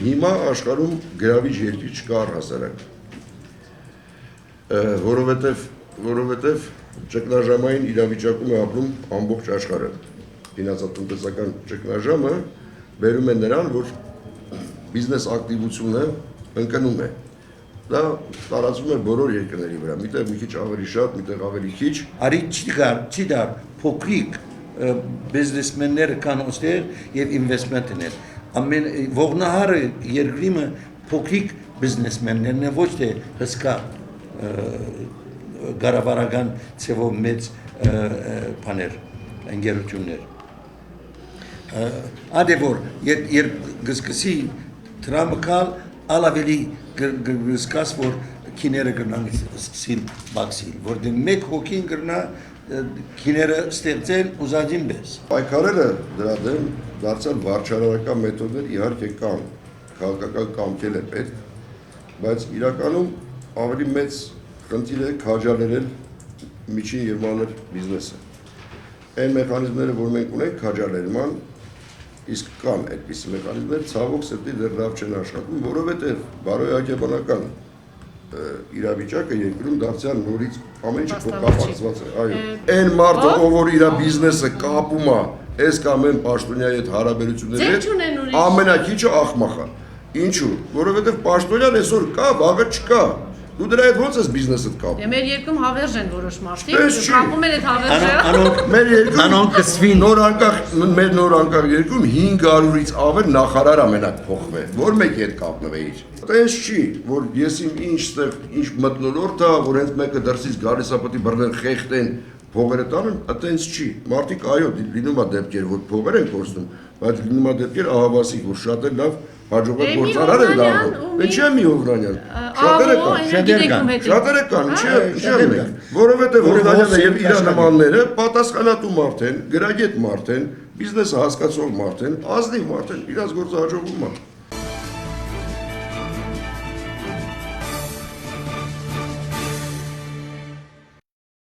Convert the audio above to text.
հիմա աշխարհում գրավիչ երկիր չկա առհասարակ։ Որովհետև ճգնաժամային իրավիճակում է ապրում ամբողջ աշխարհը։ Ֆինանսատնտեսական ճգնաժամը բերում է նրան, որ բիզնես ակտիվությունը ընկնում է։ Դա տարածվում է բոլոր երկրների վրա, միտեղ մի քիչ ավելի շատ, միտեղ ավելի քիչ։ Արի չի դար փոքրիկ բիզնեսմենները կան ոստեր եւ ինվեստմենտներ։ Ամեն ողնահարը երկրիմը փոքրիկ բիզնեսմեններն են, ոչ թե հսկա գարավարական ծևով մեծ բաներ, ընկերություններ։ Ադեվոր երբ գսկսի տրամկալ ալավելի գսկաս որ քիները կնան սկսին բացիլ, որտեղ մեկ հոգին կրնա քիները ստեղծեն ուզածին պես։ Պայքարելը դրա դեմ դարձյալ վարչարարական մեթոդներ իհարկե կան, քաղաքական կամքել է պետք, բայց իրականում ավելի մեծ խնդիր է քաջալերել միջին եւ մանր բիզնեսը։ Այն մեխանիզմները, որ մենք ունենք քաջալերման, իսկ կան այդպիսի մեխանիզմներ, ցավոք սրտի դեռ լավ չեն աշխատում, որովհետև բարոյակեբանական իրավիճակը երկրում դարձյալ նորից ամեն ինչ փոխկապակցված է, այո։ Այն մարդը, ով որ իր բիզնեսը կապում է այս կամ այն պաշտոնյայի հետ հարաբերությունների հետ, ամենակիչը աղմախ է։ Ինչու՞։ Որովհետև պաշտոնյան այսօր կա, վաղը չկա։ Դու դրա հետ ո՞նց ես բիզնեսդ կապում։ Մեր երկրում հավերժ են որոշ մարդիկ, կապում են այդ հավերժը։ Մեր երկրում մեր նոր անկախ երկրում 500-ից ավել նախարար ամենակ փոխվել, որ մեկի հետ կապնվեիր։ Տես չի, որ ես ինչ մտնոլորտ է, որ հենց մեկը դրսից գալիս է պետք է բռնեն խեղտեն փողերը տանեն, այտենց չի։ Մարդիկ այո, լինում է դեպքեր, որ փողեր են կորցնում, բայց լինում է դեպքեր ահավասիկ, որ շատ է լավ հաջողակ գործարար են դառնում։ Ինչի՞ է մի Հովրանյան։ Շատերը կան, որովհետև Հովրանյանը եւ իր նմանները պատասխանատու մարդ են, գրագետ մարդ են, բիզնեսը հասկացող մարդ են, ազնիվ մարդ են, իրաց գործը հաջողվում է։